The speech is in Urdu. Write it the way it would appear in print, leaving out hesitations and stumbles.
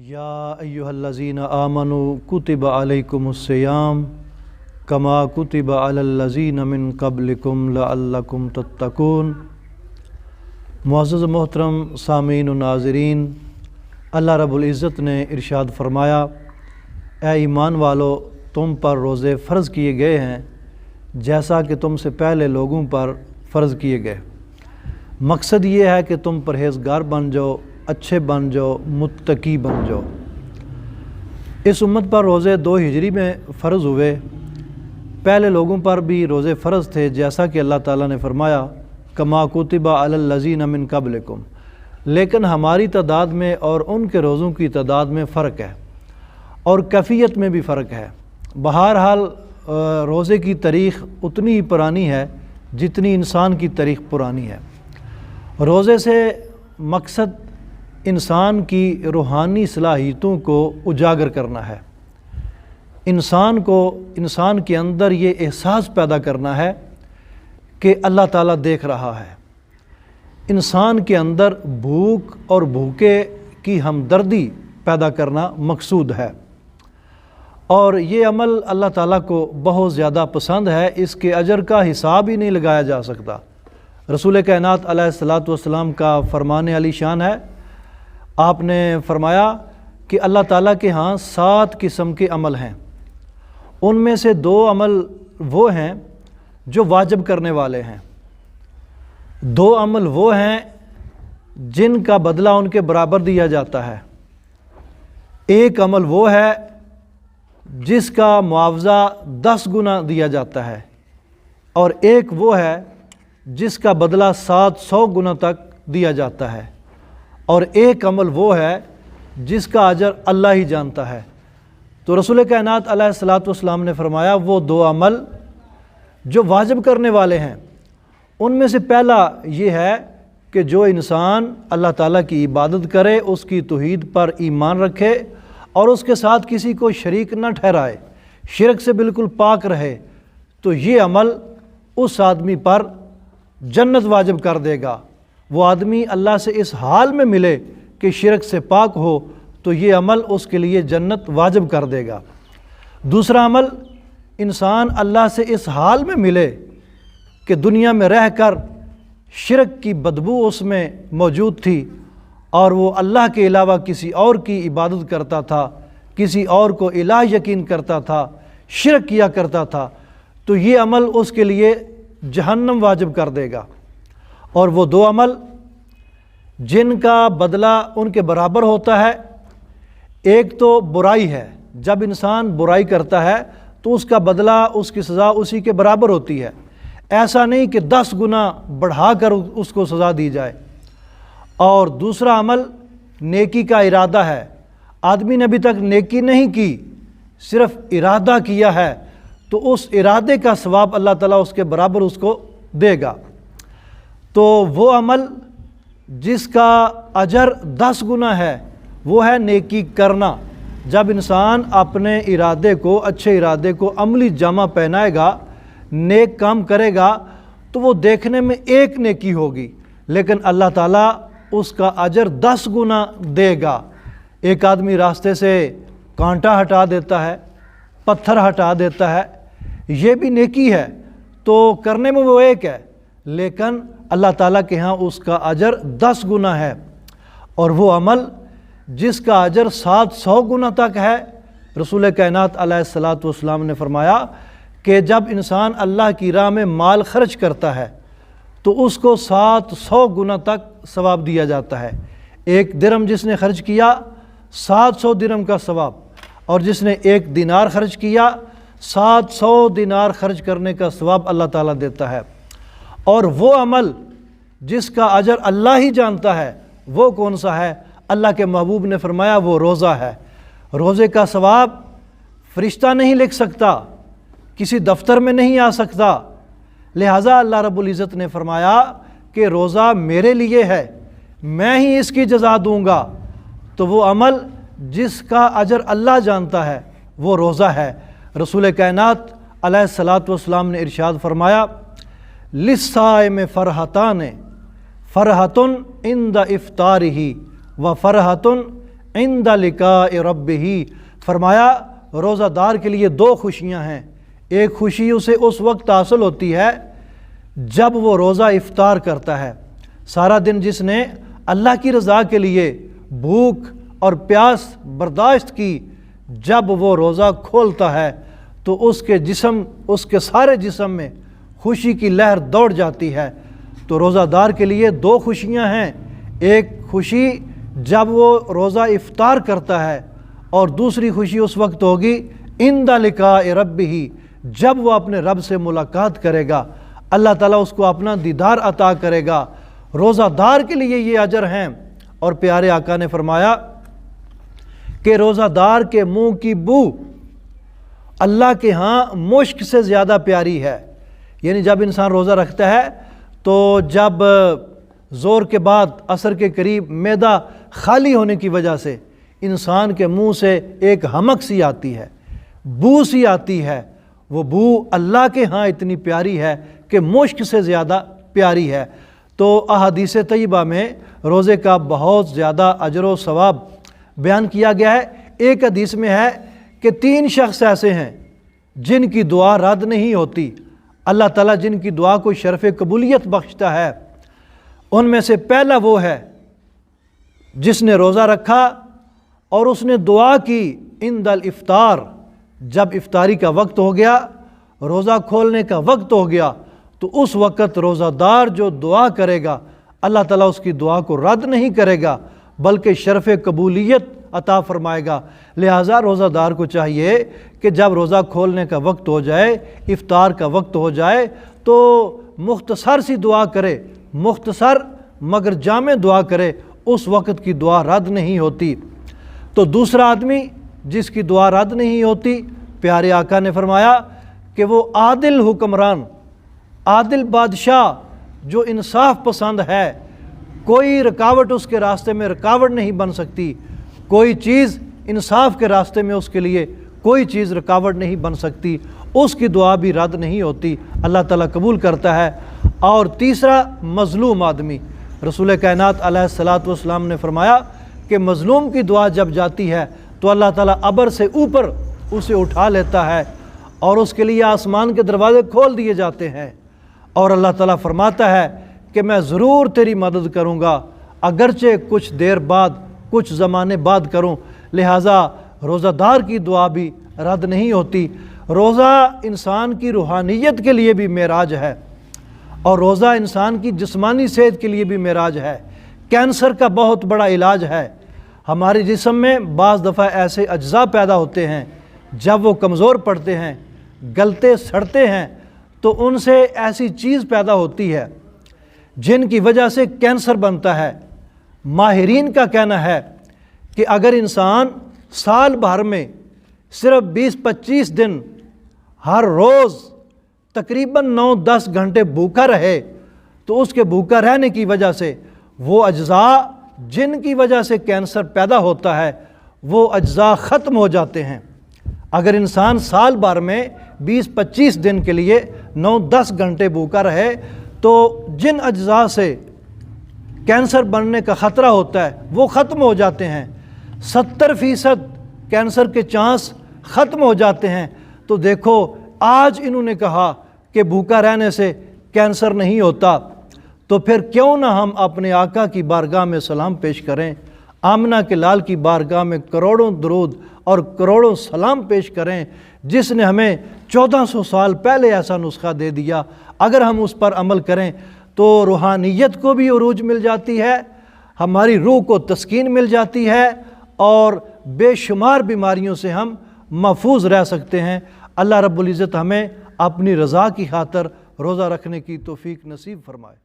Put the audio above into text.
یا ایہا الذین آمنوا کتب علیکم الصیام کما کتب علی الذین من قبلکم لعلکم تتقون۔ معزز محترم سامعین و ناظرین، اللہ رب العزت نے ارشاد فرمایا، اے ایمان والو، تم پر روزے فرض کیے گئے ہیں جیسا کہ تم سے پہلے لوگوں پر فرض کیے گئے۔ مقصد یہ ہے کہ تم پرہیزگار بن جاؤ، اچھے بن جاؤ، متقی بن جاؤ۔ اس امت پر روزے 2 ہجری میں فرض ہوئے۔ پہلے لوگوں پر بھی روزے فرض تھے، جیسا کہ اللہ تعالیٰ نے فرمایا کما کتب علی الذین من قبلکم، لیکن ہماری تعداد میں اور ان کے روزوں کی تعداد میں فرق ہے اور کیفیت میں بھی فرق ہے۔ بہرحال روزے کی تاریخ اتنی ہی پرانی ہے جتنی انسان کی تاریخ پرانی ہے۔ روزے سے مقصد انسان کی روحانی صلاحیتوں کو اجاگر کرنا ہے، انسان کے اندر یہ احساس پیدا کرنا ہے کہ اللہ تعالیٰ دیکھ رہا ہے۔ انسان کے اندر بھوک اور بھوکے کی ہمدردی پیدا کرنا مقصود ہے، اور یہ عمل اللہ تعالیٰ کو بہت زیادہ پسند ہے۔ اس کے اجر کا حساب ہی نہیں لگایا جا سکتا۔ رسول کائنات علیہ الصلاۃ والسلام کا فرمان علی شان ہے، آپ نے فرمایا کہ اللہ تعالیٰ کے ہاں 7 قسم کے عمل ہیں، ان میں سے 2 عمل وہ ہیں جو واجب کرنے والے ہیں، 2 عمل وہ ہیں جن کا بدلہ ان کے برابر دیا جاتا ہے۔ ایک عمل وہ ہے جس کا معاوضہ 10 گنا دیا جاتا ہے، اور ایک وہ ہے جس کا بدلہ 700 گنا تک دیا جاتا ہے، اور ایک عمل وہ ہے جس کا اجر اللہ ہی جانتا ہے۔ تو رسول کائنات علیہ الصلاۃ والسلام نے فرمایا وہ 2 عمل جو واجب کرنے والے ہیں، ان میں سے پہلا یہ ہے کہ جو انسان اللہ تعالیٰ کی عبادت کرے، اس کی توحید پر ایمان رکھے اور اس کے ساتھ کسی کو شریک نہ ٹھہرائے، شرک سے بالکل پاک رہے، تو یہ عمل اس آدمی پر جنت واجب کر دے گا۔ وہ آدمی اللہ سے اس حال میں ملے کہ شرک سے پاک ہو تو یہ عمل اس کے لیے جنت واجب کر دے گا۔ دوسرا عمل، انسان اللہ سے اس حال میں ملے کہ دنیا میں رہ کر شرک کی بدبو اس میں موجود تھی اور وہ اللہ کے علاوہ کسی اور کی عبادت کرتا تھا، کسی اور کو الہ یقین کرتا تھا، شرک کیا کرتا تھا، تو یہ عمل اس کے لیے جہنم واجب کر دے گا۔ اور وہ 2 عمل جن کا بدلہ ان کے برابر ہوتا ہے، ایک تو برائی ہے، جب انسان برائی کرتا ہے تو اس کا بدلہ، اس کی سزا اسی کے برابر ہوتی ہے، ایسا نہیں کہ 10 گنا بڑھا کر اس کو سزا دی جائے۔ اور دوسرا عمل نیکی کا ارادہ ہے، آدمی نے ابھی تک نیکی نہیں کی، صرف ارادہ کیا ہے، تو اس ارادے کا ثواب اللہ تعالیٰ اس کے برابر اس کو دے گا۔ تو وہ عمل جس کا اجر 10 گنا ہے وہ ہے نیکی کرنا۔ جب انسان اپنے ارادے کو، اچھے ارادے کو عملی جامہ پہنائے گا، نیک کام کرے گا، تو وہ دیکھنے میں ایک نیکی ہوگی لیکن اللہ تعالیٰ اس کا اجر 10 گنا دے گا۔ ایک آدمی راستے سے کانٹا ہٹا دیتا ہے، پتھر ہٹا دیتا ہے، یہ بھی نیکی ہے، تو کرنے میں وہ ایک ہے لیکن اللہ تعالیٰ کے ہاں اس کا اجر 10 گنا ہے۔ اور وہ عمل جس کا اجر 700 گنا تک ہے، رسول کائنات علیہ الصلاۃ والسلام نے فرمایا کہ جب انسان اللہ کی راہ میں مال خرچ کرتا ہے تو اس کو 700 گنا تک ثواب دیا جاتا ہے۔ 1 درہم جس نے خرچ کیا، 700 درہم کا ثواب، اور جس نے 1 دینار خرچ کیا، 700 دینار خرچ کرنے کا ثواب اللہ تعالیٰ دیتا ہے۔ اور وہ عمل جس کا اجر اللہ ہی جانتا ہے وہ کون سا ہے؟ اللہ کے محبوب نے فرمایا وہ روزہ ہے۔ روزے کا ثواب فرشتہ نہیں لکھ سکتا، کسی دفتر میں نہیں آ سکتا، لہٰذا اللہ رب العزت نے فرمایا کہ روزہ میرے لیے ہے، میں ہی اس کی جزا دوں گا۔ تو وہ عمل جس کا اجر اللہ جانتا ہے وہ روزہ ہے۔ رسول کائنات علیہ الصلاۃ والسلام نے ارشاد فرمایا، للصائم فرحتان، فرحۃ عند افطارہ و فرحۃ عند لقاء ربہ، فرمایا روزہ دار کے لیے دو خوشیاں ہیں۔ ایک خوشی اسے اس وقت حاصل ہوتی ہے جب وہ روزہ افطار کرتا ہے۔ سارا دن جس نے اللہ کی رضا کے لیے بھوک اور پیاس برداشت کی، جب وہ روزہ کھولتا ہے تو اس کے سارے جسم میں خوشی کی لہر دوڑ جاتی ہے۔ تو روزہ دار کے لیے دو خوشیاں ہیں، ایک خوشی جب وہ روزہ افطار کرتا ہے، اور دوسری خوشی اس وقت ہوگی عند لقاء ربہ، جب وہ اپنے رب سے ملاقات کرے گا، اللہ تعالیٰ اس کو اپنا دیدار عطا کرے گا۔ روزہ دار کے لیے یہ اجر ہیں۔ اور پیارے آقا نے فرمایا کہ روزہ دار کے منہ کی بو اللہ کے ہاں مشک سے زیادہ پیاری ہے۔ یعنی جب انسان روزہ رکھتا ہے تو جب زور کے بعد عصر کے قریب معدہ خالی ہونے کی وجہ سے انسان کے منہ سے ایک حمک سی آتی ہے، بو سی آتی ہے، وہ بو اللہ کے ہاں اتنی پیاری ہے کہ مشک سے زیادہ پیاری ہے۔ تو احادیث طیبہ میں روزے کا بہت زیادہ اجر و ثواب بیان کیا گیا ہے۔ ایک حدیث میں ہے کہ 3 شخص ایسے ہیں جن کی دعا رد نہیں ہوتی، اللہ تعالیٰ جن کی دعا کو شرف قبولیت بخشتا ہے۔ ان میں سے پہلا وہ ہے جس نے روزہ رکھا اور اس نے دعا کی عند الافطار، جب افطاری کا وقت ہو گیا، روزہ کھولنے کا وقت ہو گیا، تو اس وقت روزہ دار جو دعا کرے گا اللہ تعالیٰ اس کی دعا کو رد نہیں کرے گا بلکہ شرف قبولیت عطا فرمائے گا۔ لہٰذا روزہ دار کو چاہیے کہ جب روزہ کھولنے کا وقت ہو جائے، افطار کا وقت ہو جائے، تو مختصر سی دعا کرے، مختصر مگر جامع دعا کرے، اس وقت کی دعا رد نہیں ہوتی۔ تو دوسرا آدمی جس کی دعا رد نہیں ہوتی، پیارے آقا نے فرمایا کہ وہ عادل حکمران، عادل بادشاہ جو انصاف پسند ہے، کوئی رکاوٹ اس کے راستے میں رکاوٹ نہیں بن سکتی، کوئی چیز انصاف کے راستے میں اس کے لیے کوئی چیز رکاوٹ نہیں بن سکتی، اس کی دعا بھی رد نہیں ہوتی، اللہ تعالیٰ قبول کرتا ہے۔ اور تیسرا مظلوم آدمی، رسول کائنات علیہ الصلاۃ والسلام نے فرمایا کہ مظلوم کی دعا جب جاتی ہے تو اللہ تعالیٰ ابر سے اوپر اسے اٹھا لیتا ہے اور اس کے لیے آسمان کے دروازے کھول دیے جاتے ہیں، اور اللہ تعالیٰ فرماتا ہے کہ میں ضرور تیری مدد کروں گا، اگرچہ کچھ دیر بعد، کچھ زمانے بعد کروں۔ لہٰذا روزہ دار کی دعا بھی رد نہیں ہوتی۔ روزہ انسان کی روحانیت کے لیے بھی معراج ہے، اور روزہ انسان کی جسمانی صحت کے لیے بھی معراج ہے۔ کینسر کا بہت بڑا علاج ہے۔ ہمارے جسم میں بعض دفعہ ایسے اجزاء پیدا ہوتے ہیں، جب وہ کمزور پڑتے ہیں، گلتے سڑتے ہیں، تو ان سے ایسی چیز پیدا ہوتی ہے جن کی وجہ سے کینسر بنتا ہے۔ ماہرین کا کہنا ہے کہ اگر انسان سال بھر میں صرف 20-25 دن ہر روز تقریباً 9-10 گھنٹے بھوکا رہے، تو اس کے بھوکا رہنے کی وجہ سے وہ اجزاء جن کی وجہ سے کینسر پیدا ہوتا ہے وہ اجزاء ختم ہو جاتے ہیں۔ اگر انسان سال بھر میں 20-25 دن کے لیے 9-10 گھنٹے بھوکا رہے تو جن اجزاء سے کینسر بننے کا خطرہ ہوتا ہے وہ ختم ہو جاتے ہیں، 70% کینسر کے چانس ختم ہو جاتے ہیں۔ تو دیکھو آج انہوں نے کہا کہ بھوکا رہنے سے کینسر نہیں ہوتا، تو پھر کیوں نہ ہم اپنے آقا کی بارگاہ میں سلام پیش کریں، آمنہ کے لال کی بارگاہ میں کروڑوں درود اور کروڑوں سلام پیش کریں، جس نے ہمیں 1400 سال پہلے ایسا نسخہ دے دیا۔ اگر ہم اس پر عمل کریں تو روحانیت کو بھی عروج مل جاتی ہے، ہماری روح کو تسکین مل جاتی ہے، اور بے شمار بیماریوں سے ہم محفوظ رہ سکتے ہیں۔ اللہ رب العزت ہمیں اپنی رضا کی خاطر روزہ رکھنے کی توفیق نصیب فرمائے۔